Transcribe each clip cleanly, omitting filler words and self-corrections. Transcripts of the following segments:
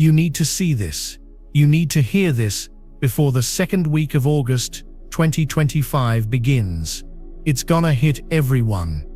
You need to see this. You need to hear this before the second week of August 2025 begins. It's gonna hit everyone.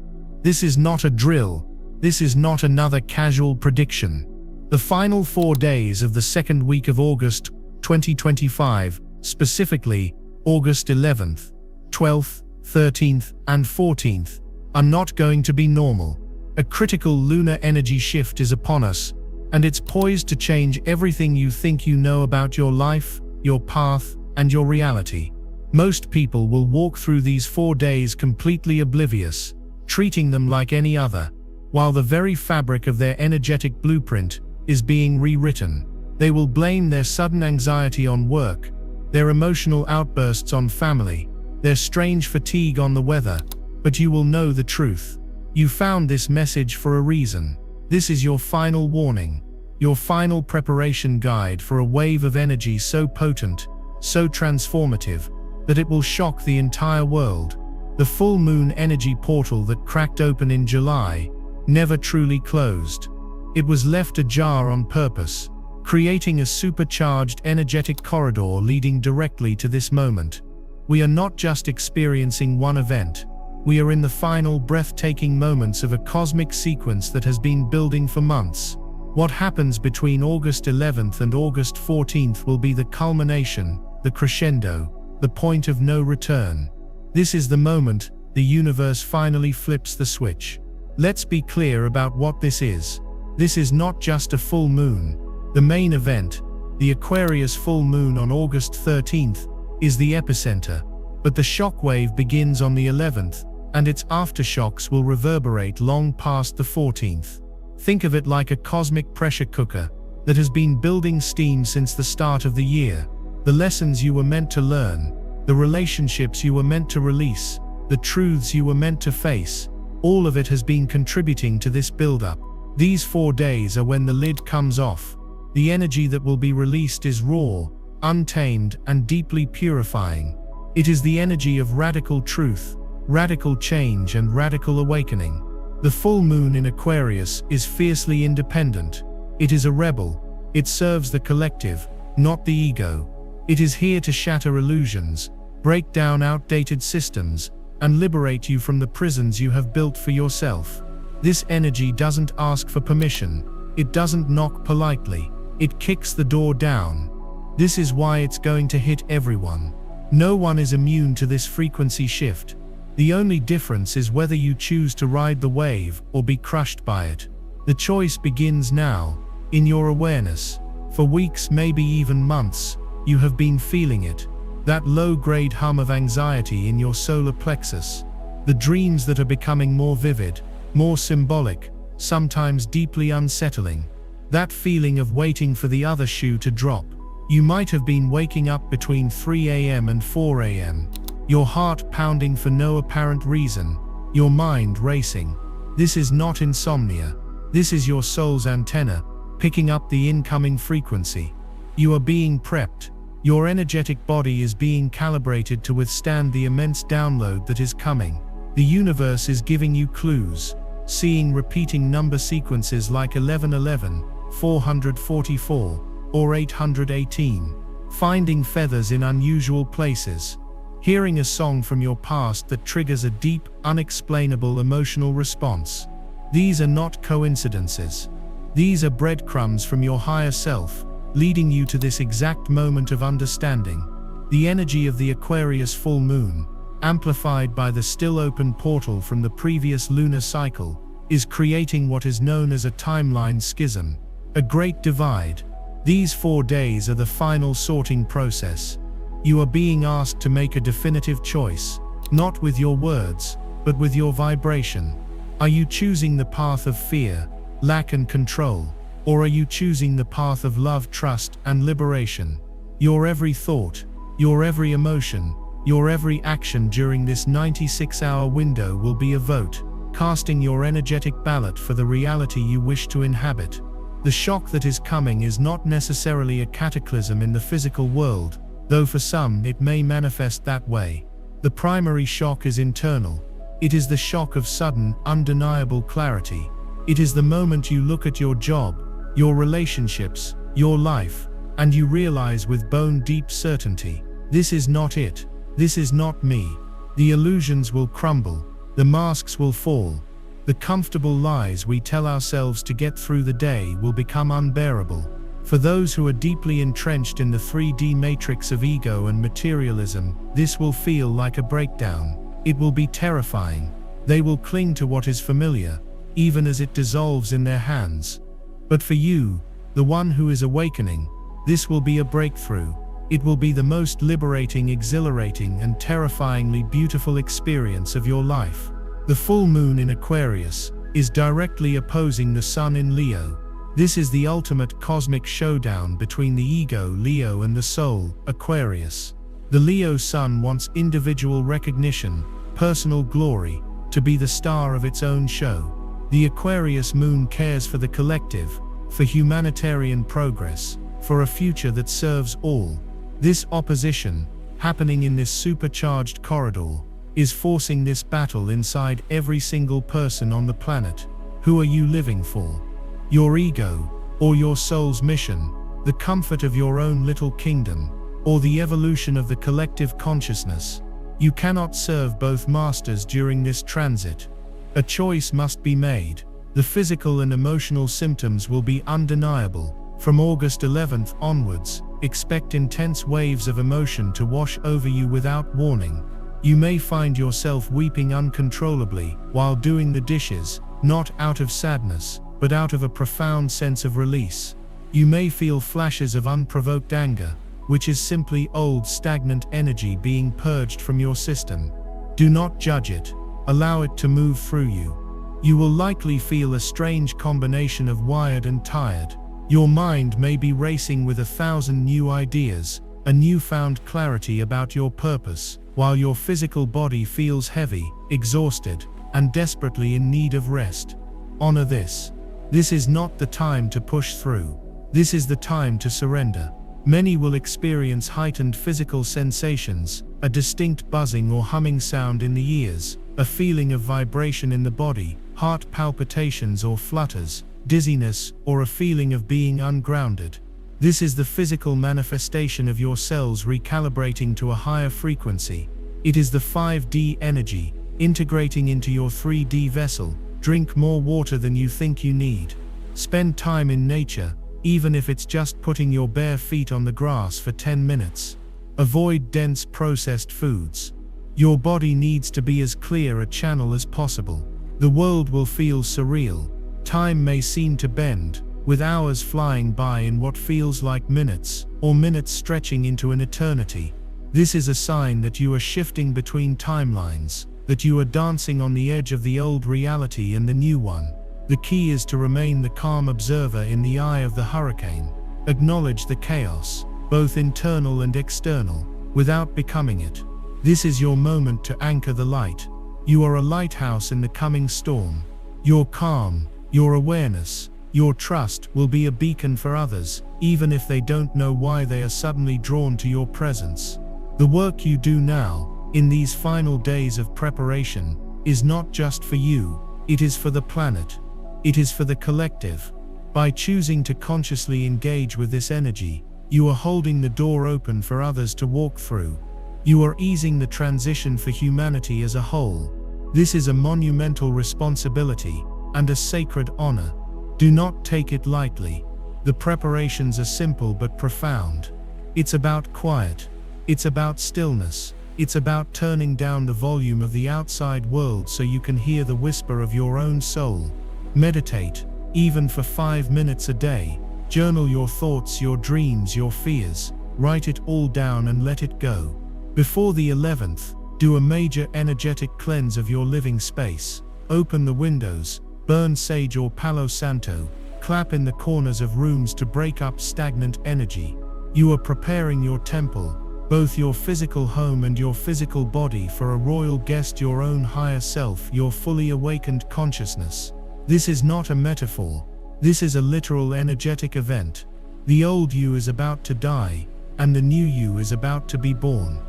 This is not a drill. This is not another casual prediction. The final 4 days of the second week of August 2025, specifically August 11th, 12th, 13th, and 14th, are not going to be normal. A critical lunar energy shift is upon us, and it's poised to change everything you think you know about your life, your path, and your reality. Most people will walk through these 4 days completely oblivious, treating them like any other, while the very fabric of their energetic blueprint is being rewritten. They will blame their sudden anxiety on work, their emotional outbursts on family, their strange fatigue on the weather, but you will know the truth. You found this message for a reason. This is your final warning, your final preparation guide for a wave of energy so potent, so transformative, that it will shock the entire world. The full moon energy portal that cracked open in July never truly closed. It was left ajar on purpose, creating a supercharged energetic corridor leading directly to this moment. We are not just experiencing one event. We are in the final breathtaking moments of a cosmic sequence that has been building for months. What happens between August 11th and August 14th will be the culmination, the crescendo, the point of no return. This is the moment the universe finally flips the switch. Let's be clear about what this is. This is not just a full moon. The main event, the Aquarius full moon on August 13th, is the epicenter, but the shockwave begins on the 11th, and its aftershocks will reverberate long past the 14th. Think of it like a cosmic pressure cooker that has been building steam since the start of the year. The lessons you were meant to learn, the relationships you were meant to release, the truths you were meant to face, all of it has been contributing to this buildup. These 4 days are when the lid comes off. The energy that will be released is raw, untamed, and deeply purifying. It is the energy of radical truth, radical change, and radical awakening. The full moon in Aquarius is fiercely independent. It is a rebel. It serves the collective, not the ego. It is here to shatter illusions, break down outdated systems, and liberate you from the prisons you have built for yourself. This energy doesn't ask for permission. It doesn't knock politely. It kicks the door down. This is why it's going to hit everyone. No one is immune to this frequency shift. The only difference is whether you choose to ride the wave or be crushed by it. The choice begins now, in your awareness. For weeks, maybe even months, you have been feeling it. That low-grade hum of anxiety in your solar plexus. The dreams that are becoming more vivid, more symbolic, sometimes deeply unsettling. That feeling of waiting for the other shoe to drop. You might have been waking up between 3 a.m. and 4 a.m. Your heart pounding for no apparent reason, your mind racing. This is not insomnia. This is your soul's antenna, picking up the incoming frequency. You are being prepped. Your energetic body is being calibrated to withstand the immense download that is coming. The universe is giving you clues, seeing repeating number sequences like 1111, 444, or 818, finding feathers in unusual places, hearing a song from your past that triggers a deep, unexplainable emotional response. These are not coincidences. These are breadcrumbs from your higher self, leading you to this exact moment of understanding. The energy of the Aquarius full moon, amplified by the still open portal from the previous lunar cycle, is creating what is known as a timeline schism, a great divide. These 4 days are the final sorting process. You are being asked to make a definitive choice, not with your words, but with your vibration. Are you choosing the path of fear, lack, and control, or are you choosing the path of love, trust, and liberation? Your every thought, your every emotion, your every action during this 96-hour window will be a vote, casting your energetic ballot for the reality you wish to inhabit. The shock that is coming is not necessarily a cataclysm in the physical world, though for some it may manifest that way. The primary shock is internal. It is the shock of sudden, undeniable clarity. It is the moment you look at your job, your relationships, your life, and you realize with bone-deep certainty, this is not it, this is not me. The illusions will crumble, the masks will fall. The comfortable lies we tell ourselves to get through the day will become unbearable. For those who are deeply entrenched in the 3D matrix of ego and materialism, this will feel like a breakdown. It will be terrifying. They will cling to what is familiar, even as it dissolves in their hands. But for you, the one who is awakening, this will be a breakthrough. It will be the most liberating, exhilarating, and terrifyingly beautiful experience of your life. The full moon in Aquarius is directly opposing the sun in Leo. This is the ultimate cosmic showdown between the ego, Leo, and the soul, Aquarius. The Leo sun wants individual recognition, personal glory, to be the star of its own show. The Aquarius moon cares for the collective, for humanitarian progress, for a future that serves all. This opposition, happening in this supercharged corridor, is forcing this battle inside every single person on the planet. Who are you living for? Your ego, or your soul's mission, the comfort of your own little kingdom, or the evolution of the collective consciousness? You cannot serve both masters during this transit. A choice must be made. The physical and emotional symptoms will be undeniable. From August 11th onwards, expect intense waves of emotion to wash over you without warning. You may find yourself weeping uncontrollably while doing the dishes, not out of sadness, but out of a profound sense of release. You may feel flashes of unprovoked anger, which is simply old stagnant energy being purged from your system. Do not judge it. Allow it to move through you. You will likely feel a strange combination of wired and tired. Your mind may be racing with 1,000 new ideas, a newfound clarity about your purpose, while your physical body feels heavy, exhausted, and desperately in need of rest. Honor this. This is not the time to push through. This is the time to surrender. Many will experience heightened physical sensations, a distinct buzzing or humming sound in the ears, a feeling of vibration in the body, heart palpitations or flutters, dizziness, or a feeling of being ungrounded. This is the physical manifestation of your cells recalibrating to a higher frequency. It is the 5D energy, integrating into your 3D vessel. Drink more water than you think you need. Spend time in nature, even if it's just putting your bare feet on the grass for 10 minutes. Avoid dense processed foods. Your body needs to be as clear a channel as possible. The world will feel surreal. Time may seem to bend, with hours flying by in what feels like minutes, or minutes stretching into an eternity. This is a sign that you are shifting between timelines, that you are dancing on the edge of the old reality and the new one. The key is to remain the calm observer in the eye of the hurricane. Acknowledge the chaos, both internal and external, without becoming it. This is your moment to anchor the light. You are a lighthouse in the coming storm. Your calm, your awareness, your trust will be a beacon for others, even if they don't know why they are suddenly drawn to your presence. The work you do now, in these final days of preparation, is not just for you, it is for the planet. It is for the collective. By choosing to consciously engage with this energy, you are holding the door open for others to walk through. You are easing the transition for humanity as a whole. This is a monumental responsibility and a sacred honor. Do not take it lightly. The preparations are simple but profound. It's about quiet. It's about stillness. It's about turning down the volume of the outside world so you can hear the whisper of your own soul. Meditate, even for 5 minutes a day. Journal your thoughts, your dreams, your fears. Write it all down and let it go. Before the 11th, do a major energetic cleanse of your living space. Open the windows, burn sage or Palo Santo, clap in the corners of rooms to break up stagnant energy. You are preparing your temple, both your physical home and your physical body, for a royal guest, your own higher self, your fully awakened consciousness. This is not a metaphor. This is a literal energetic event. The old you is about to die, and the new you is about to be born.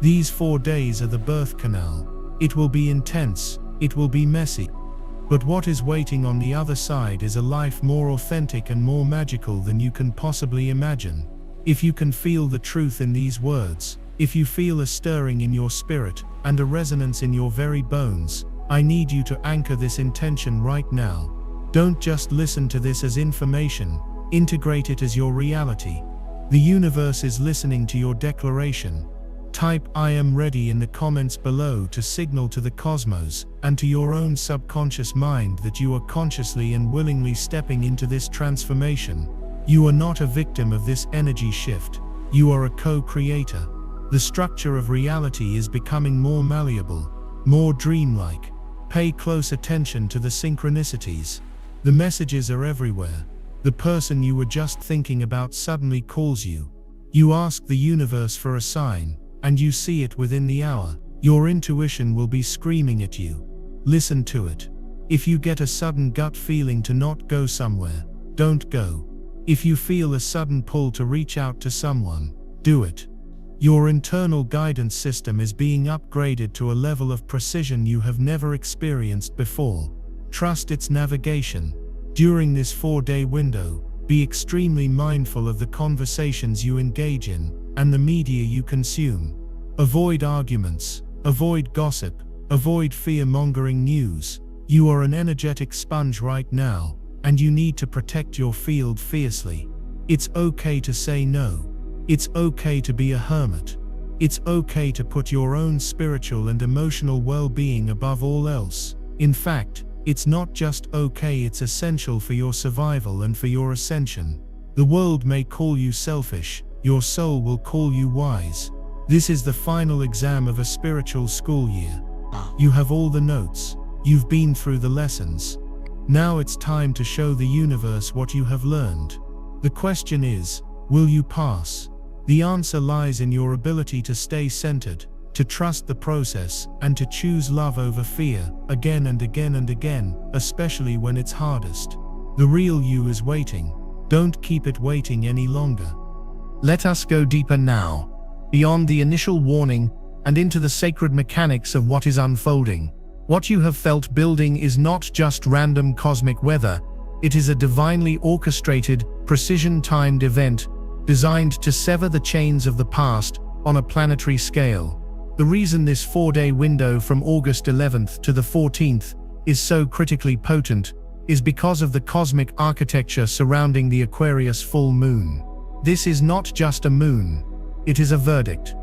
These 4 days are the birth canal. It will be intense, it will be messy, But what is waiting on the other side is a life more authentic and more magical than you can possibly imagine. If you can feel the truth in these words, if you feel a stirring in your spirit and a resonance in your very bones, I need you to anchor this intention right now. Don't just listen to this as information, integrate it as your reality. The universe is listening to your declaration. Type "I am ready" in the comments below to signal to the cosmos and to your own subconscious mind that you are consciously and willingly stepping into this transformation. You are not a victim of this energy shift. You are a co-creator. The structure of reality is becoming more malleable, more dreamlike. Pay close attention to the synchronicities. The messages are everywhere. The person you were just thinking about suddenly calls you. You ask the universe for a sign, and you see it within the hour. Your intuition will be screaming at you. Listen to it. If you get a sudden gut feeling to not go somewhere, don't go. If you feel a sudden pull to reach out to someone, do it. Your internal guidance system is being upgraded to a level of precision you have never experienced before. Trust its navigation. During this 4-day window, be extremely mindful of the conversations you engage in and the media you consume. Avoid arguments, avoid gossip, avoid fear-mongering news. You are an energetic sponge right now, and you need to protect your field fiercely. It's okay to say no. It's okay to be a hermit. It's okay to put your own spiritual and emotional well-being above all else. In fact, it's not just okay, it's essential for your survival and for your ascension. The world may call you selfish, your soul will call you wise. This is the final exam of a spiritual school year. You have all the notes. You've been through the lessons. Now it's time to show the universe what you have learned. The question is, will you pass? The answer lies in your ability to stay centered, to trust the process, and to choose love over fear, again and again and again, especially when it's hardest. The real you is waiting. Don't keep it waiting any longer. Let us go deeper now, beyond the initial warning, and into the sacred mechanics of what is unfolding. What you have felt building is not just random cosmic weather, it is a divinely orchestrated, precision-timed event designed to sever the chains of the past on a planetary scale. The reason this 4-day window from August 11th to the 14th is so critically potent is because of the cosmic architecture surrounding the Aquarius full moon. This is not just a moon, it is a verdict.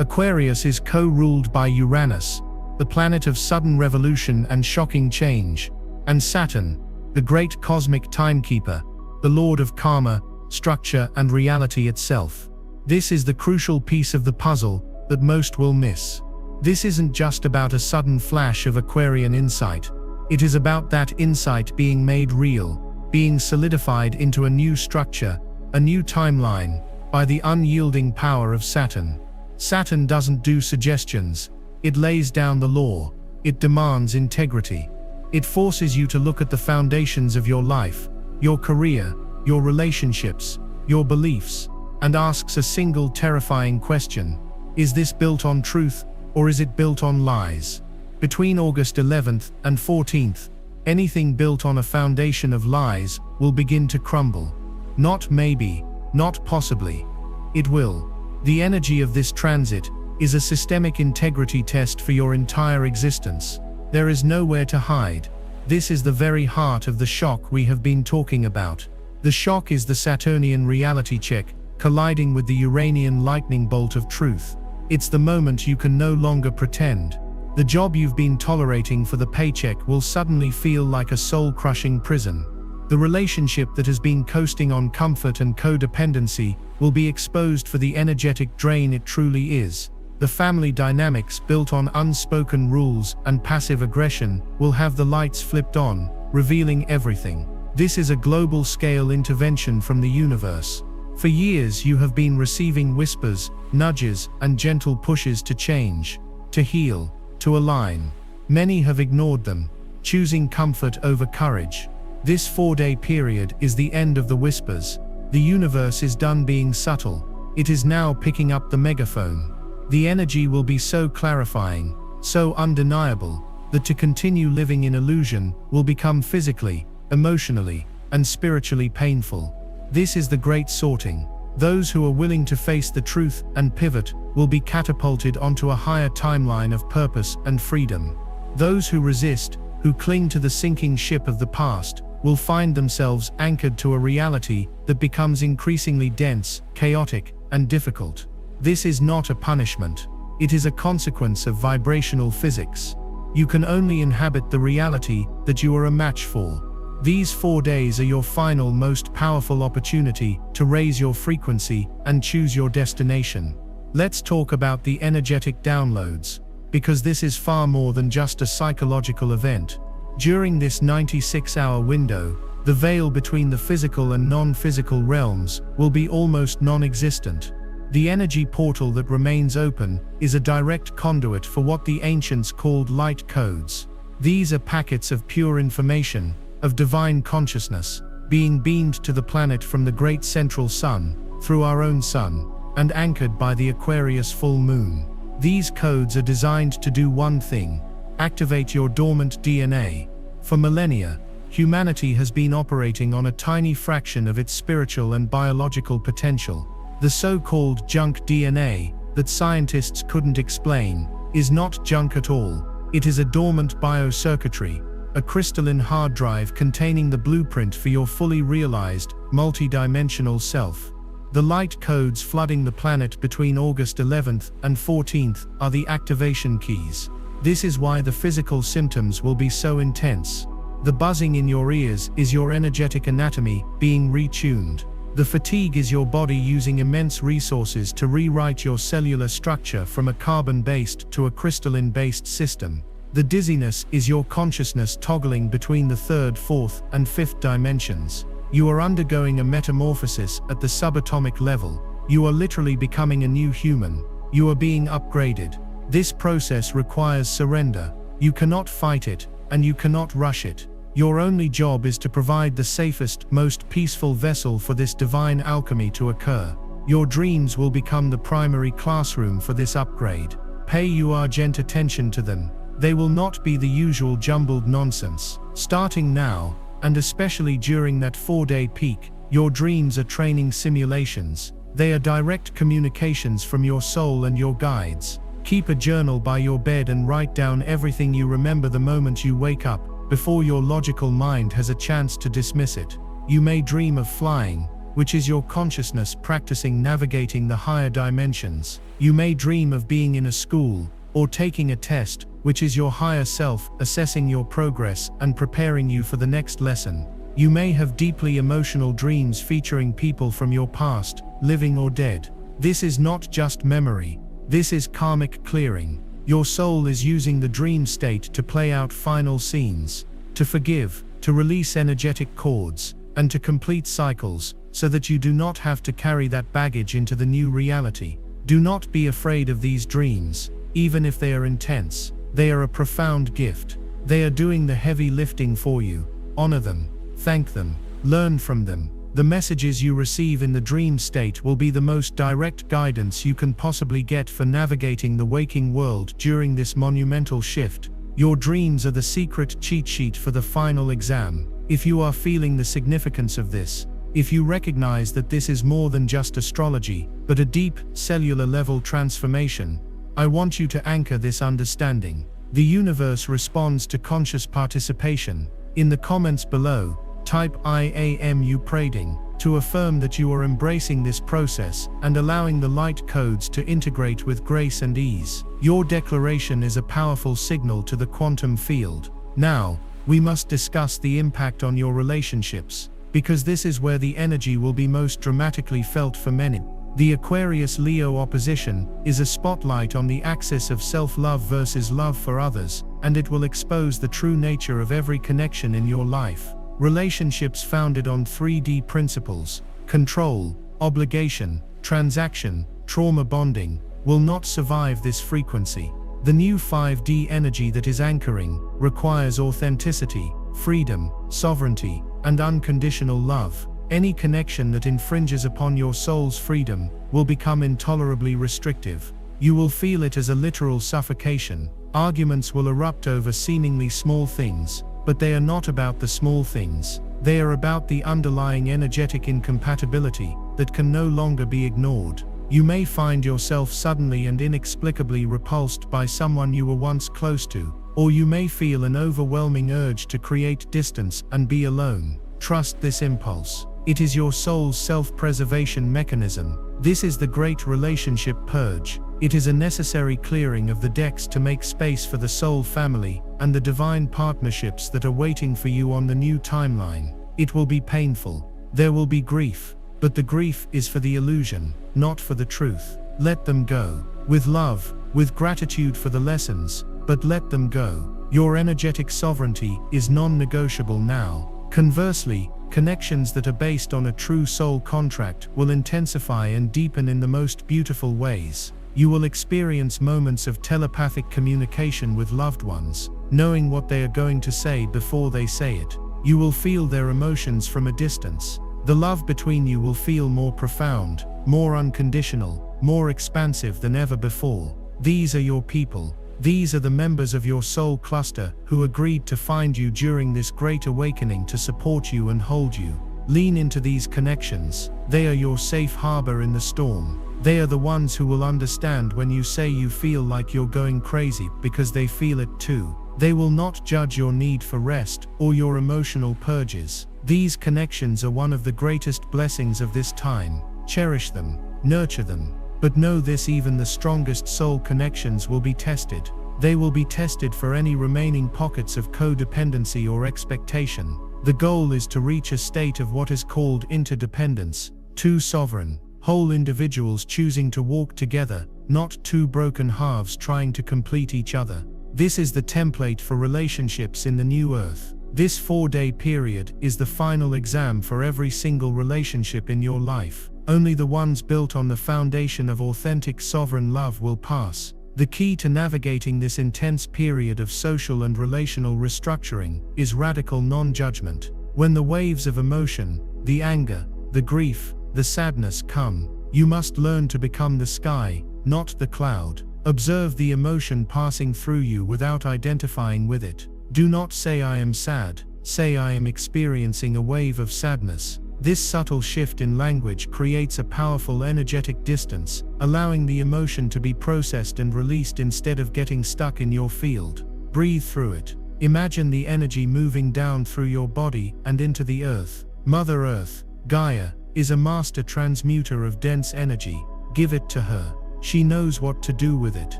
Aquarius is co-ruled by Uranus, the planet of sudden revolution and shocking change, and Saturn, the great cosmic timekeeper, the lord of karma, structure and reality itself. This is the crucial piece of the puzzle that most will miss. This isn't just about a sudden flash of Aquarian insight. It is about that insight being made real, being solidified into a new structure, a new timeline, by the unyielding power of Saturn. Saturn doesn't do suggestions. It lays down the law. It demands integrity. It forces you to look at the foundations of your life, your career, your relationships, your beliefs, and asks a single terrifying question. Is this built on truth, or is it built on lies? Between August 11th and 14th, anything built on a foundation of lies will begin to crumble. Not maybe, not possibly. It will. The energy of this transit is a systemic integrity test for your entire existence. There is nowhere to hide. This is the very heart of the shock we have been talking about. The shock is the Saturnian reality check, colliding with the Uranian lightning bolt of truth. It's the moment you can no longer pretend. The job you've been tolerating for the paycheck will suddenly feel like a soul-crushing prison. The relationship that has been coasting on comfort and codependency will be exposed for the energetic drain it truly is. The family dynamics built on unspoken rules and passive aggression will have the lights flipped on, revealing everything. This is a global-scale intervention from the universe. For years you have been receiving whispers, nudges, and gentle pushes to change, to heal, to align. Many have ignored them, choosing comfort over courage. This 4-day period is the end of the whispers. The universe is done being subtle. It is now picking up the megaphone. The energy will be so clarifying, so undeniable, that to continue living in illusion will become physically, emotionally, and spiritually painful. This is the great sorting. Those who are willing to face the truth and pivot will be catapulted onto a higher timeline of purpose and freedom. Those who resist, who cling to the sinking ship of the past, will find themselves anchored to a reality that becomes increasingly dense, chaotic, and difficult. This is not a punishment. It is a consequence of vibrational physics. You can only inhabit the reality that you are a match for. These 4 days are your final, most powerful opportunity to raise your frequency and choose your destination. Let's talk about the energetic downloads, because this is far more than just a psychological event. During this 96-hour window, the veil between the physical and non-physical realms will be almost non-existent. The energy portal that remains open is a direct conduit for what the ancients called light codes. These are packets of pure information, of divine consciousness, being beamed to the planet from the great central sun, through our own sun, and anchored by the Aquarius full moon. These codes are designed to do one thing: activate your dormant DNA. For millennia, humanity has been operating on a tiny fraction of its spiritual and biological potential. The so-called junk DNA that scientists couldn't explain is not junk at all. It is a dormant biocircuitry, a crystalline hard drive containing the blueprint for your fully realized, multi-dimensional self. The light codes flooding the planet between August 11th and 14th are the activation keys. This is why the physical symptoms will be so intense. The buzzing in your ears is your energetic anatomy being retuned. The fatigue is your body using immense resources to rewrite your cellular structure from a carbon-based to a crystalline-based system. The dizziness is your consciousness toggling between the 3rd, 4th, and 5th dimensions. You are undergoing a metamorphosis at the subatomic level. You are literally becoming a new human. You are being upgraded. This process requires surrender. You cannot fight it, and you cannot rush it. Your only job is to provide the safest, most peaceful vessel for this divine alchemy to occur. Your dreams will become the primary classroom for this upgrade. Pay urgent attention to them. They will not be the usual jumbled nonsense. Starting now, and especially during that 4-day peak, your dreams are training simulations. They are direct communications from your soul and your guides. Keep a journal by your bed and write down everything you remember the moment you wake up, before your logical mind has a chance to dismiss it. You may dream of flying, which is your consciousness practicing navigating the higher dimensions. You may dream of being in a school, or taking a test, which is your higher self assessing your progress and preparing you for the next lesson. You may have deeply emotional dreams featuring people from your past, living or dead. This is not just memory. This is karmic clearing. Your soul is using the dream state to play out final scenes, to forgive, to release energetic cords, and to complete cycles, so that you do not have to carry that baggage into the new reality. Do not be afraid of these dreams, even if they are intense. They are a profound gift. They are doing the heavy lifting for you. Honor them, thank them, learn from them. The messages you receive in the dream state will be the most direct guidance you can possibly get for navigating the waking world during this monumental shift. Your dreams are the secret cheat sheet for the final exam. If you are feeling the significance of this, if you recognize that this is more than just astrology, but a deep, cellular level transformation, I want you to anchor this understanding. The universe responds to conscious participation. In the comments below, type I am you praying to affirm that you are embracing this process and allowing the light codes to integrate with grace and ease. Your declaration is a powerful signal to the quantum field. Now, we must discuss the impact on your relationships, because this is where the energy will be most dramatically felt for many. The Aquarius-Leo opposition is a spotlight on the axis of self-love versus love for others, and it will expose the true nature of every connection in your life. Relationships founded on 3D principles, control, obligation, transaction, trauma bonding, will not survive this frequency. The new 5D energy that is anchoring requires authenticity, freedom, sovereignty, and unconditional love. Any connection that infringes upon your soul's freedom will become intolerably restrictive. You will feel it as a literal suffocation. Arguments will erupt over seemingly small things, but they are not about the small things. They are about the underlying energetic incompatibility that can no longer be ignored. You may find yourself suddenly and inexplicably repulsed by someone you were once close to, or you may feel an overwhelming urge to create distance and be alone. Trust this impulse. It is your soul's self-preservation mechanism. This is the great relationship purge. It is a necessary clearing of the decks to make space for the soul family and the divine partnerships that are waiting for you on the new timeline. It will be painful. There will be grief. But the grief is for the illusion, not for the truth. Let them go. With love, with gratitude for the lessons, but let them go. Your energetic sovereignty is non-negotiable now. Conversely, connections that are based on a true soul contract will intensify and deepen in the most beautiful ways. You will experience moments of telepathic communication with loved ones, knowing what they are going to say before they say it. You will feel their emotions from a distance. The love between you will feel more profound, more unconditional, more expansive than ever before. These are your people. These are the members of your soul cluster who agreed to find you during this great awakening to support you and hold you. Lean into these connections. They are your safe harbor in the storm. They are the ones who will understand when you say you feel like you're going crazy, because they feel it too. They will not judge your need for rest or your emotional purges. These connections are one of the greatest blessings of this time. Cherish them, nurture them. But know this: even the strongest soul connections will be tested. They will be tested for any remaining pockets of codependency or expectation. The goal is to reach a state of what is called interdependence, two sovereign, whole individuals choosing to walk together, not two broken halves trying to complete each other. This is the template for relationships in the new earth. This 4-day period is the final exam for every single relationship in your life. Only the ones built on the foundation of authentic sovereign love will pass. The key to navigating this intense period of social and relational restructuring is radical non-judgment. When the waves of emotion, the anger, the grief, the sadness come, you must learn to become the sky, not the cloud. Observe the emotion passing through you without identifying with it. Do not say "I am sad," say "I am experiencing a wave of sadness." This subtle shift in language creates a powerful energetic distance, allowing the emotion to be processed and released instead of getting stuck in your field. Breathe through it. Imagine the energy moving down through your body and into the earth. Mother Earth, Gaia, is a master transmuter of dense energy. Give it to her. She knows what to do with it.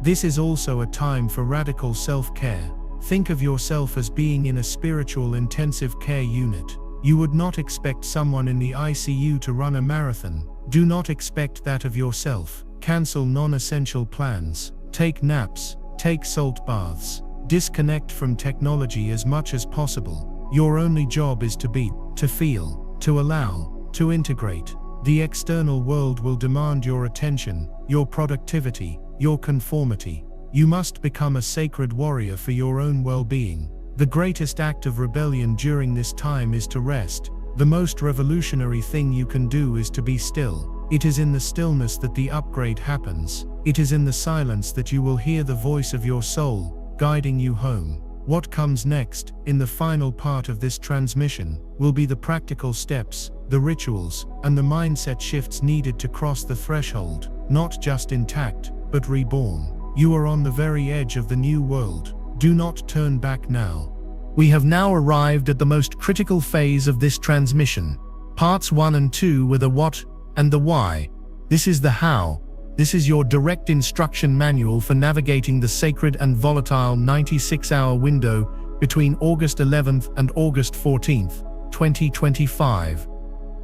This is also a time for radical self-care. Think of yourself as being in a spiritual intensive care unit. You would not expect someone in the ICU to run a marathon. Do not expect that of yourself. Cancel non-essential plans. Take naps. Take salt baths. Disconnect from technology as much as possible. Your only job is to be, to feel, to allow, to integrate. The external world will demand your attention, your productivity, your conformity. You must become a sacred warrior for your own well-being. The greatest act of rebellion during this time is to rest. The most revolutionary thing you can do is to be still. It is in the stillness that the upgrade happens. It is in the silence that you will hear the voice of your soul, guiding you home. What comes next, in the final part of this transmission, will be the practical steps, the rituals, and the mindset shifts needed to cross the threshold, not just intact, but reborn. You are on the very edge of the new world. Do not turn back now. We have now arrived at the most critical phase of this transmission. Parts 1 and 2 were the what and the why. This is the how. This is your direct instruction manual for navigating the sacred and volatile 96-hour window between August 11th and August 14th, 2025.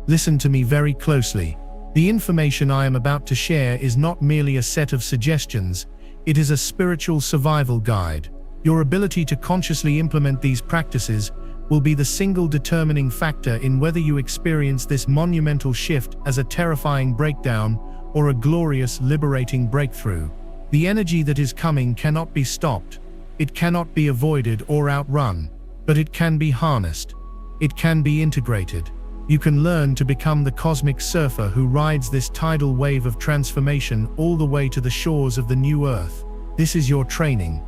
Listen to me very closely. The information I am about to share is not merely a set of suggestions. It is a spiritual survival guide. Your ability to consciously implement these practices will be the single determining factor in whether you experience this monumental shift as a terrifying breakdown or a glorious, liberating breakthrough. The energy that is coming cannot be stopped. It cannot be avoided or outrun, but it can be harnessed. It can be integrated. You can learn to become the cosmic surfer who rides this tidal wave of transformation all the way to the shores of the new earth. This is your training.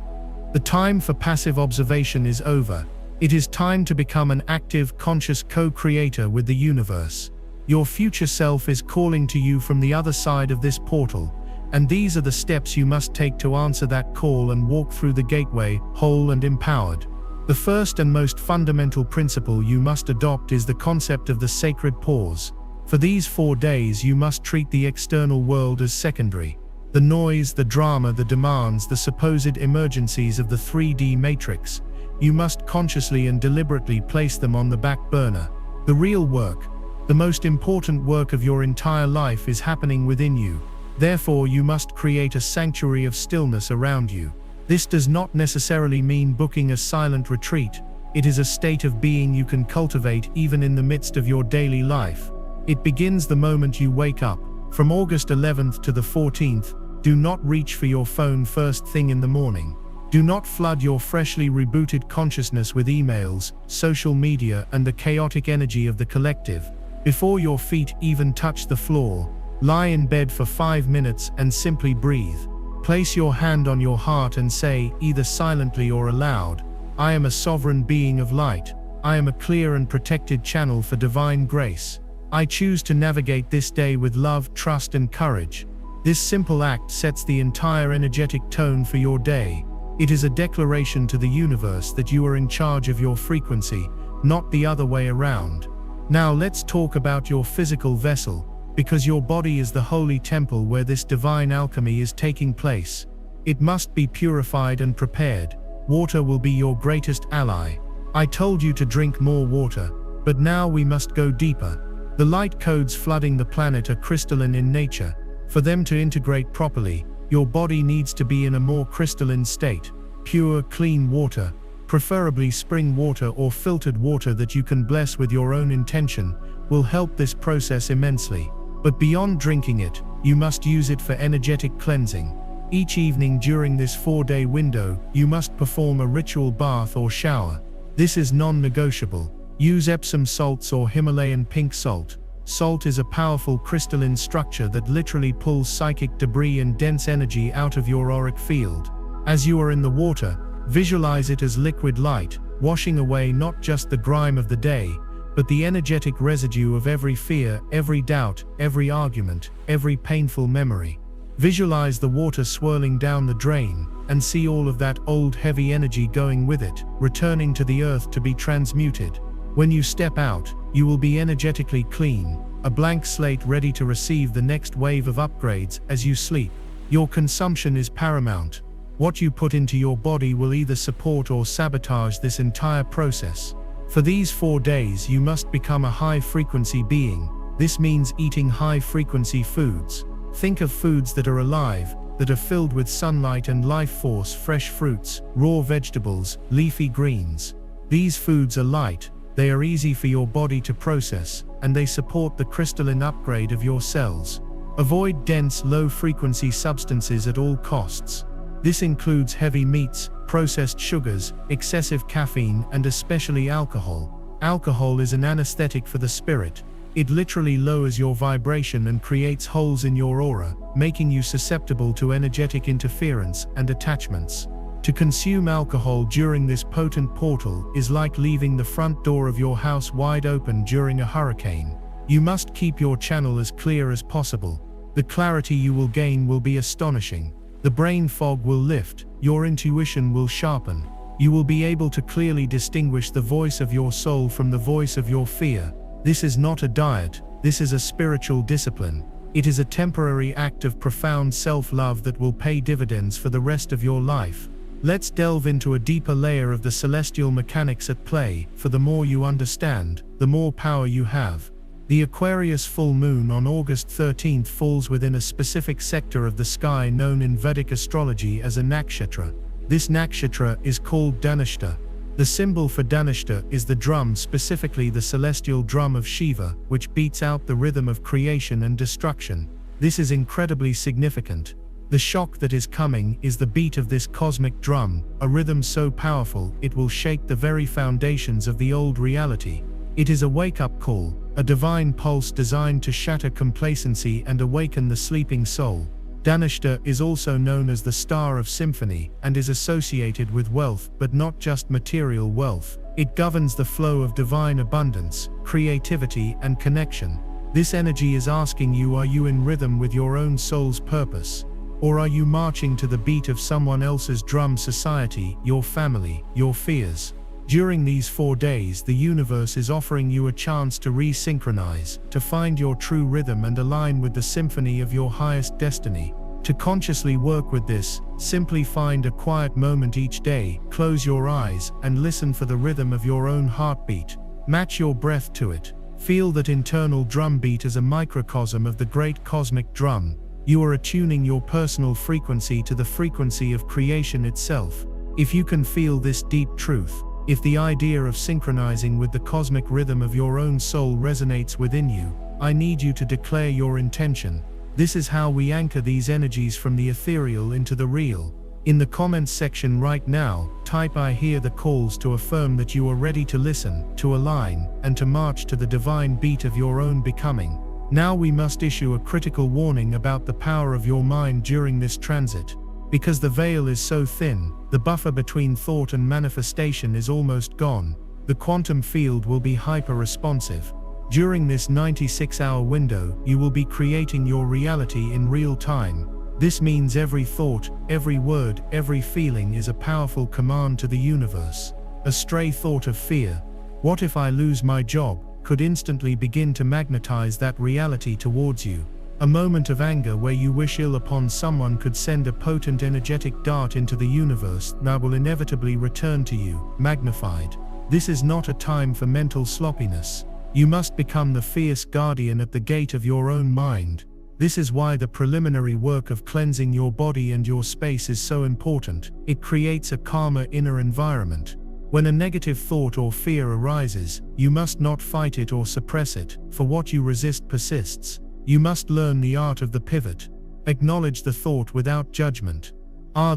The time for passive observation is over. It is time to become an active, conscious co-creator with the universe. Your future self is calling to you from the other side of this portal, and these are the steps you must take to answer that call and walk through the gateway, whole and empowered. The first and most fundamental principle you must adopt is the concept of the sacred pause. For these 4 days you must treat the external world as secondary. The noise, the drama, the demands, the supposed emergencies of the 3D matrix, you must consciously and deliberately place them on the back burner. The real work, the most important work of your entire life, is happening within you. Therefore, you must create a sanctuary of stillness around you. This does not necessarily mean booking a silent retreat. It is a state of being you can cultivate even in the midst of your daily life. It begins the moment you wake up. From August 11th to the 14th, do not reach for your phone first thing in the morning. Do not flood your freshly rebooted consciousness with emails, social media, and the chaotic energy of the collective. Before your feet even touch the floor, lie in bed for 5 minutes and simply breathe. Place your hand on your heart and say, either silently or aloud, I am a sovereign being of light. I am a clear and protected channel for divine grace. I choose to navigate this day with love, trust, and courage. This simple act sets the entire energetic tone for your day. It is a declaration to the universe that you are in charge of your frequency, not the other way around. Now let's talk about your physical vessel, because your body is the holy temple where this divine alchemy is taking place. It must be purified and prepared. Water will be your greatest ally. I told you to drink more water, but now we must go deeper. The light codes flooding the planet are crystalline in nature. For them to integrate properly, your body needs to be in a more crystalline state. Pure, clean water, preferably spring water or filtered water that you can bless with your own intention, will help this process immensely. But beyond drinking it, you must use it for energetic cleansing. Each evening during this 4-day window, you must perform a ritual bath or shower. This is non-negotiable. Use Epsom salts or Himalayan pink salt. Salt is a powerful crystalline structure that literally pulls psychic debris and dense energy out of your auric field. As you are in the water, visualize it as liquid light, washing away not just the grime of the day, but the energetic residue of every fear, every doubt, every argument, every painful memory. Visualize the water swirling down the drain, and see all of that old heavy energy going with it, returning to the earth to be transmuted. When you step out, you will be energetically clean, a blank slate ready to receive the next wave of upgrades as you sleep. Your consumption is paramount. What you put into your body will either support or sabotage this entire process. For these 4 days, you must become a high-frequency being. This means eating high-frequency foods. Think of foods that are alive, that are filled with sunlight and life force: fresh fruits, raw vegetables, leafy greens. These foods are light, they are easy for your body to process, and they support the crystalline upgrade of your cells. Avoid dense, low-frequency substances at all costs. This includes heavy meats, processed sugars, excessive caffeine, and especially alcohol. Alcohol is an anesthetic for the spirit. It literally lowers your vibration and creates holes in your aura, making you susceptible to energetic interference and attachments. To consume alcohol during this potent portal is like leaving the front door of your house wide open during a hurricane. You must keep your channel as clear as possible. The clarity you will gain will be astonishing. The brain fog will lift, your intuition will sharpen. You will be able to clearly distinguish the voice of your soul from the voice of your fear. This is not a diet, this is a spiritual discipline. It is a temporary act of profound self-love that will pay dividends for the rest of your life. Let's delve into a deeper layer of the celestial mechanics at play, for the more you understand, the more power you have. The Aquarius full moon on August 13th falls within a specific sector of the sky known in Vedic astrology as a nakshatra. This nakshatra is called Dhanishta. The symbol for Dhanishta is the drum, specifically the celestial drum of Shiva, which beats out the rhythm of creation and destruction. This is incredibly significant. The shock that is coming is the beat of this cosmic drum, a rhythm so powerful it will shake the very foundations of the old reality. It is a wake-up call, a divine pulse designed to shatter complacency and awaken the sleeping soul. Dhanishta is also known as the star of symphony and is associated with wealth, but not just material wealth. It governs the flow of divine abundance, creativity, and connection. This energy is asking you, are you in rhythm with your own soul's purpose? Or are you marching to the beat of someone else's drum? Society, your family, your fears. During these 4 days, the universe is offering you a chance to resynchronize, to find your true rhythm and align with the symphony of your highest destiny. To consciously work with this, simply find a quiet moment each day, close your eyes, and listen for the rhythm of your own heartbeat. Match your breath to it. Feel that internal drum beat as a microcosm of the great cosmic drum. You are attuning your personal frequency to the frequency of creation itself. If you can feel this deep truth, if the idea of synchronizing with the cosmic rhythm of your own soul resonates within you, I need you to declare your intention. This is how we anchor these energies from the ethereal into the real. In the comments section right now, type "I hear the calls" to affirm that you are ready to listen, to align, and to march to the divine beat of your own becoming. Now we must issue a critical warning about the power of your mind during this transit. Because the veil is so thin, the buffer between thought and manifestation is almost gone. The quantum field will be hyper-responsive. During this 96-hour window, you will be creating your reality in real time. This means every thought, every word, every feeling is a powerful command to the universe. A stray thought of fear, "What if I lose my job?" could instantly begin to magnetize that reality towards you. A moment of anger where you wish ill upon someone could send a potent energetic dart into the universe that will inevitably return to you, magnified. This is not a time for mental sloppiness. You must become the fierce guardian at the gate of your own mind. This is why the preliminary work of cleansing your body and your space is so important. It creates a calmer inner environment. When a negative thought or fear arises, you must not fight it or suppress it, for what you resist persists. You must learn the art of the pivot. Acknowledge the thought without judgment.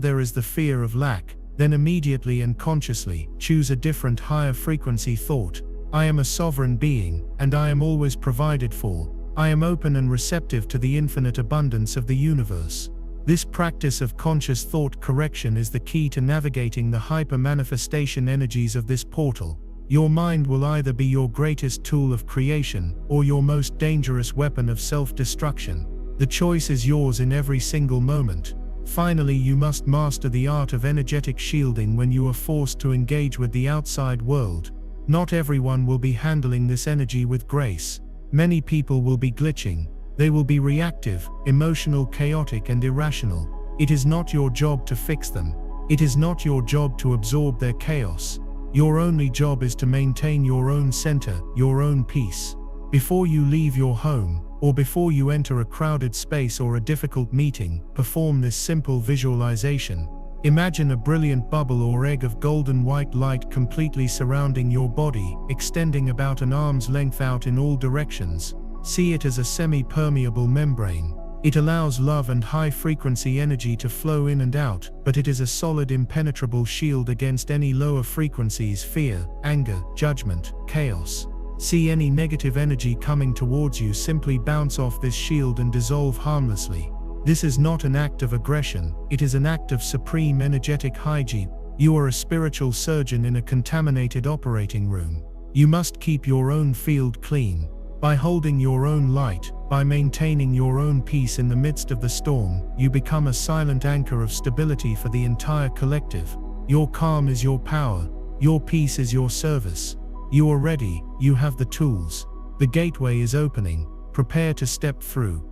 There is the fear of lack. Then immediately and consciously, choose a different higher frequency thought. I am a sovereign being, and I am always provided for. I am open and receptive to the infinite abundance of the universe. This practice of conscious thought correction is the key to navigating the hyper-manifestation energies of this portal. Your mind will either be your greatest tool of creation, or your most dangerous weapon of self-destruction. The choice is yours in every single moment. Finally, you must master the art of energetic shielding when you are forced to engage with the outside world. Not everyone will be handling this energy with grace. Many people will be glitching. They will be reactive, emotional, chaotic, and irrational. It is not your job to fix them. It is not your job to absorb their chaos. Your only job is to maintain your own center, your own peace. Before you leave your home, or before you enter a crowded space or a difficult meeting, perform this simple visualization. Imagine a brilliant bubble or egg of golden white light completely surrounding your body, extending about an arm's length out in all directions. See it as a semi-permeable membrane. It allows love and high-frequency energy to flow in and out, but it is a solid, impenetrable shield against any lower frequencies: fear, anger, judgment, chaos. See any negative energy coming towards you, simply bounce off this shield and dissolve harmlessly. This is not an act of aggression, it is an act of supreme energetic hygiene. You are a spiritual surgeon in a contaminated operating room. You must keep your own field clean. By holding your own light, by maintaining your own peace in the midst of the storm, you become a silent anchor of stability for the entire collective. Your calm is your power. Your peace is your service. You are ready, you have the tools. The gateway is opening. Prepare to step through.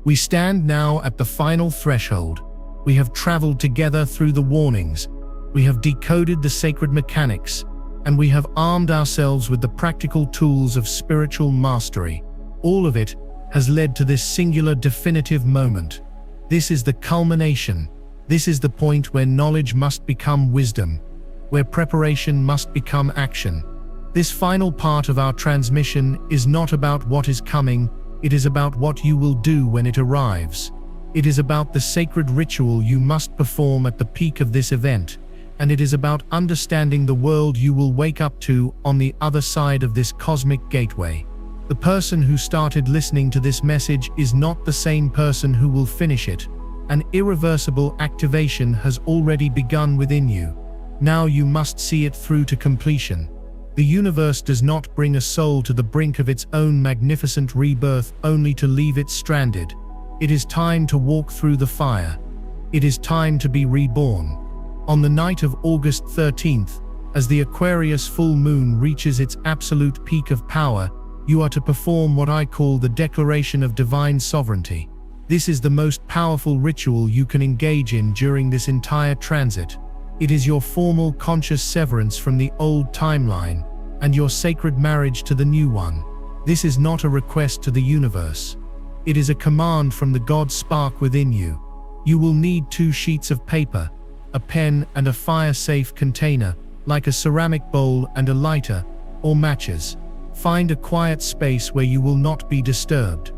We stand now at the final threshold. We have traveled together through the warnings. We have decoded the sacred mechanics, and we have armed ourselves with the practical tools of spiritual mastery. All of it has led to this singular definitive moment. This is the culmination. This is the point where knowledge must become wisdom, where preparation must become action. This final part of our transmission is not about what is coming, it is about what you will do when it arrives. It is about the sacred ritual you must perform at the peak of this event, and it is about understanding the world you will wake up to on the other side of this cosmic gateway. The person who started listening to this message is not the same person who will finish it. An irreversible activation has already begun within you. Now you must see it through to completion. The universe does not bring a soul to the brink of its own magnificent rebirth only to leave it stranded. It is time to walk through the fire. It is time to be reborn. On the night of August 13th, as the Aquarius full moon reaches its absolute peak of power, you are to perform what I call the Declaration of Divine Sovereignty. This is the most powerful ritual you can engage in during this entire transit. It is your formal conscious severance from the old timeline and your sacred marriage to the new one. This is not a request to the universe. It is a command from the God spark within you. You will need 2 sheets of paper, a pen and a fire-safe container, like a ceramic bowl and a lighter, or matches. Find a quiet space where you will not be disturbed.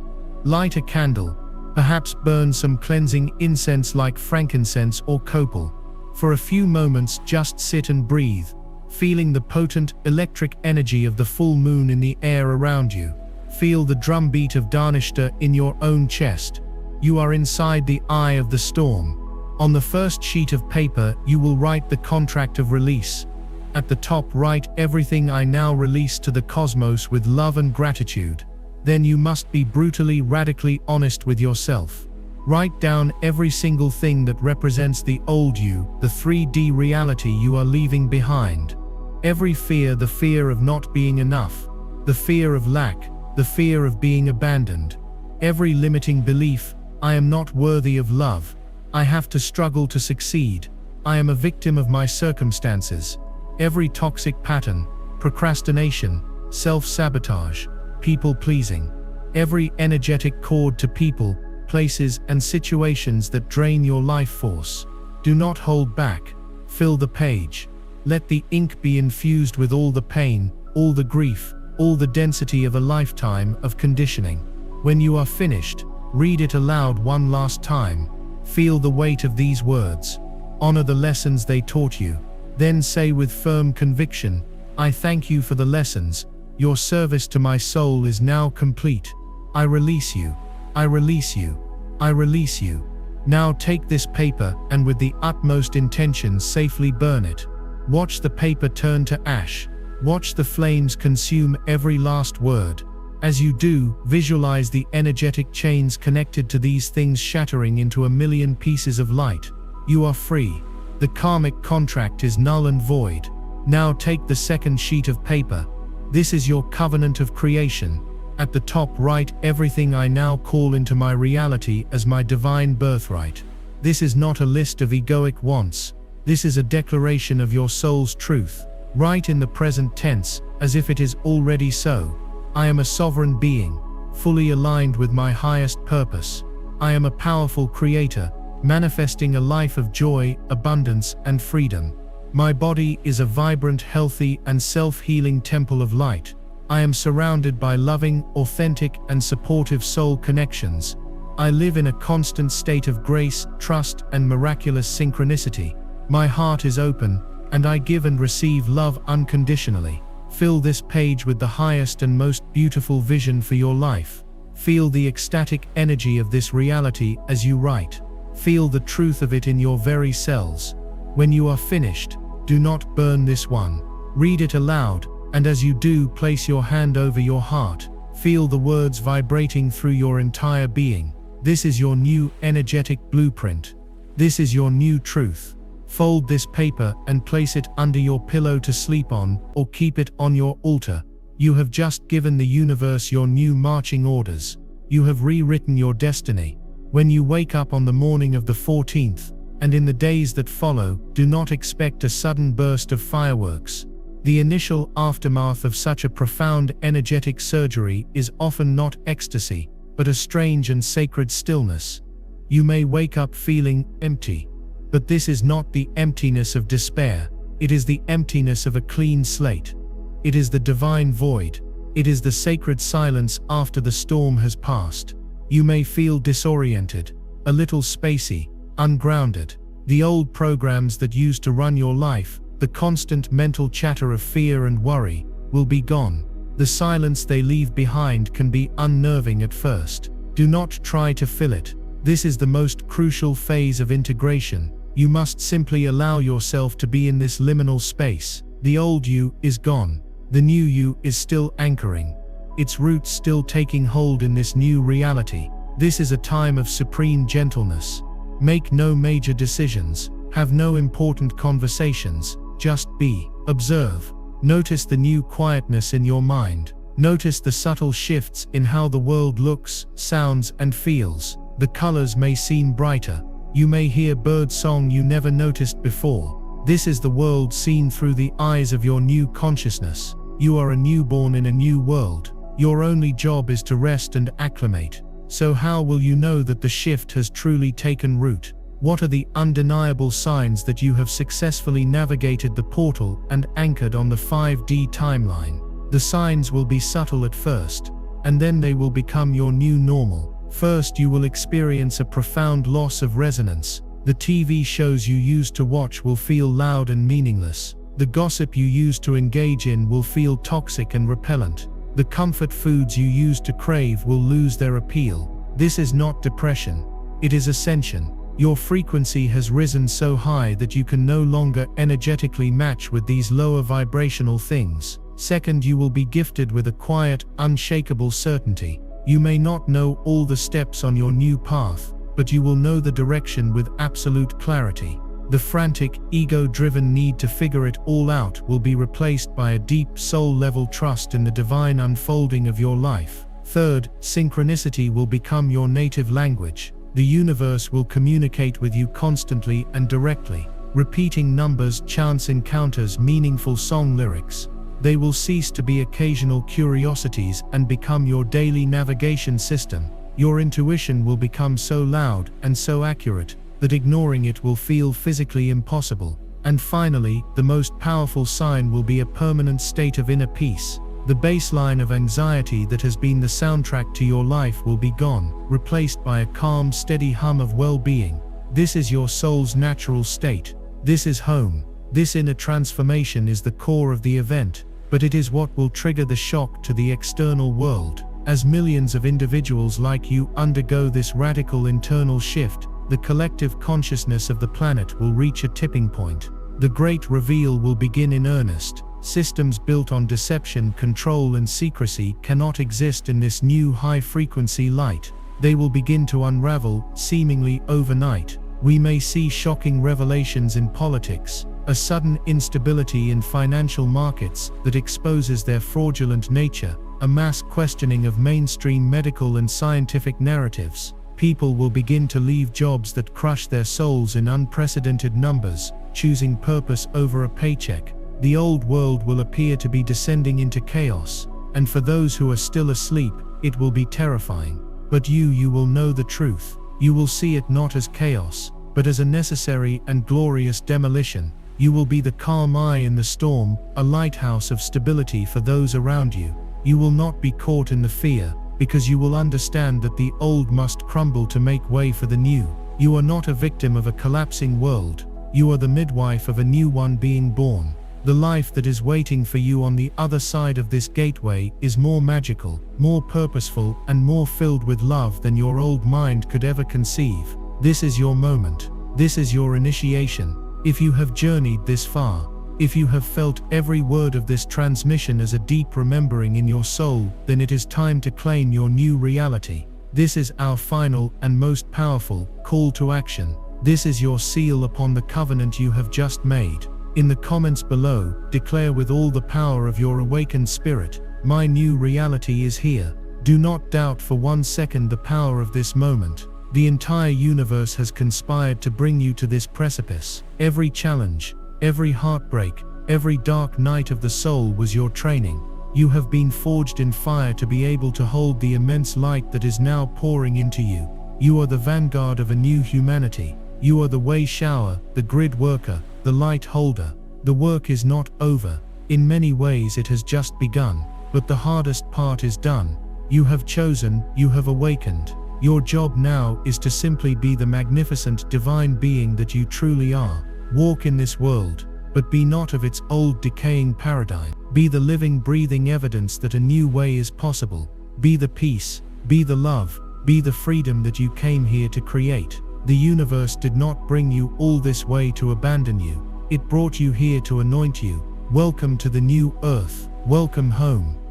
Light a candle, perhaps burn some cleansing incense like frankincense or copal. For a few moments just sit and breathe, feeling the potent electric energy of the full moon in the air around you. Feel the drumbeat of Dharnishta in your own chest. You are inside the eye of the storm. On the first sheet of paper, you will write the contract of release. At the top, write everything I now release to the cosmos with love and gratitude. Then you must be brutally, radically honest with yourself. Write down every single thing that represents the old you, the 3D reality you are leaving behind. Every fear, the fear of not being enough, the fear of lack, the fear of being abandoned. Every limiting belief, I am not worthy of love, I have to struggle to succeed, I am a victim of my circumstances. Every toxic pattern, procrastination, self-sabotage, people-pleasing. Every energetic cord to people, places and situations that drain your life force. Do not hold back. Fill the page. Let the ink be infused with all the pain, all the grief, all the density of a lifetime of conditioning. When you are finished, read it aloud one last time. Feel the weight of these words. Honor the lessons they taught you. Then say with firm conviction, I thank you for the lessons. Your service to my soul is now complete. I release you. I release you. I release you. Now take this paper and with the utmost intention safely burn it. Watch the paper turn to ash. Watch the flames consume every last word. As you do, visualize the energetic chains connected to these things shattering into a million pieces of light. You are free. The karmic contract is null and void. Now take the second sheet of paper. This is your covenant of creation. At the top, write everything I now call into my reality as my divine birthright. This is not a list of egoic wants. This is a declaration of your soul's truth. Write in the present tense, as if it is already so. I am a sovereign being, fully aligned with my highest purpose. I am a powerful creator, manifesting a life of joy, abundance, and freedom. My body is a vibrant, healthy, and self-healing temple of light. I am surrounded by loving, authentic, and supportive soul connections. I live in a constant state of grace, trust, and miraculous synchronicity. My heart is open, and I give and receive love unconditionally. Fill this page with the highest and most beautiful vision for your life. Feel the ecstatic energy of this reality as you write. Feel the truth of it in your very cells. When you are finished, do not burn this one. Read it aloud, and as you do, place your hand over your heart. Feel the words vibrating through your entire being. This is your new energetic blueprint. This is your new truth. Fold this paper and place it under your pillow to sleep on, or keep it on your altar. You have just given the universe your new marching orders. You have rewritten your destiny. When you wake up on the morning of the 14th, and in the days that follow, do not expect a sudden burst of fireworks. The initial aftermath of such a profound energetic surgery is often not ecstasy, but a strange and sacred stillness. You may wake up feeling empty. But this is not the emptiness of despair. It is the emptiness of a clean slate. It is the divine void. It is the sacred silence after the storm has passed. You may feel disoriented, a little spacey, ungrounded. The old programs that used to run your life, the constant mental chatter of fear and worry, will be gone. The silence they leave behind can be unnerving at first. Do not try to fill it. This is the most crucial phase of integration. You must simply allow yourself to be in this liminal space. The old you is gone. The new you is still anchoring. Its roots still taking hold in this new reality. This is a time of supreme gentleness. Make no major decisions. Have no important conversations. Just be. Observe. Notice the new quietness in your mind. Notice the subtle shifts in how the world looks, sounds, and feels. The colors may seem brighter. You may hear bird song you never noticed before. This is the world seen through the eyes of your new consciousness. You are a newborn in a new world. Your only job is to rest and acclimate. So how will you know that the shift has truly taken root? What are the undeniable signs that you have successfully navigated the portal and anchored on the 5D timeline? The signs will be subtle at first, and then they will become your new normal. First, you will experience a profound loss of resonance. The TV shows you used to watch will feel loud and meaningless. The gossip you used to engage in will feel toxic and repellent. The comfort foods you used to crave will lose their appeal. This is not depression. It is ascension. Your frequency has risen so high that you can no longer energetically match with these lower vibrational things. Second, you will be gifted with a quiet, unshakable certainty. You may not know all the steps on your new path, but you will know the direction with absolute clarity. The frantic, ego-driven need to figure it all out will be replaced by a deep soul-level trust in the divine unfolding of your life. Third, synchronicity will become your native language. The universe will communicate with you constantly and directly. Repeating numbers, chance encounters, meaningful song lyrics. They will cease to be occasional curiosities and become your daily navigation system. Your intuition will become so loud and so accurate that ignoring it will feel physically impossible. And finally, the most powerful sign will be a permanent state of inner peace. The baseline of anxiety that has been the soundtrack to your life will be gone, replaced by a calm, steady hum of well-being. This is your soul's natural state. This is home. This inner transformation is the core of the event, but it is what will trigger the shock to the external world. As millions of individuals like you undergo this radical internal shift, the collective consciousness of the planet will reach a tipping point. The great reveal will begin in earnest. Systems built on deception, control, and secrecy cannot exist in this new high-frequency light. They will begin to unravel, seemingly overnight. We may see shocking revelations in politics, a sudden instability in financial markets that exposes their fraudulent nature, a mass questioning of mainstream medical and scientific narratives. People will begin to leave jobs that crush their souls in unprecedented numbers, choosing purpose over a paycheck. The old world will appear to be descending into chaos, and for those who are still asleep, it will be terrifying. But you will know the truth. You will see it not as chaos, but as a necessary and glorious demolition. You will be the calm eye in the storm, a lighthouse of stability for those around you. You will not be caught in the fear, because you will understand that the old must crumble to make way for the new. You are not a victim of a collapsing world. You are the midwife of a new one being born. The life that is waiting for you on the other side of this gateway is more magical, more purposeful, and more filled with love than your old mind could ever conceive. This is your moment. This is your initiation. If you have journeyed this far, if you have felt every word of this transmission as a deep remembering in your soul, then it is time to claim your new reality. This is our final and most powerful call to action. This is your seal upon the covenant you have just made. In the comments below, declare with all the power of your awakened spirit, "My new reality is here." Do not doubt for 1 second the power of this moment. The entire universe has conspired to bring you to this precipice. Every challenge, every heartbreak, every dark night of the soul was your training. You have been forged in fire to be able to hold the immense light that is now pouring into you. You are the vanguard of a new humanity. You are the way shower, the grid worker, the light holder. The work is not over. In many ways it has just begun, but the hardest part is done. You have chosen, you have awakened. Your job now is to simply be the magnificent divine being that you truly are. Walk in this world, but be not of its old decaying paradigm. Be the living, breathing evidence that a new way is possible. Be the peace, be the love, Be the freedom that you came here to create. The universe did not bring you all this way to abandon you. It brought you here to anoint you. Welcome to the new earth. Welcome home.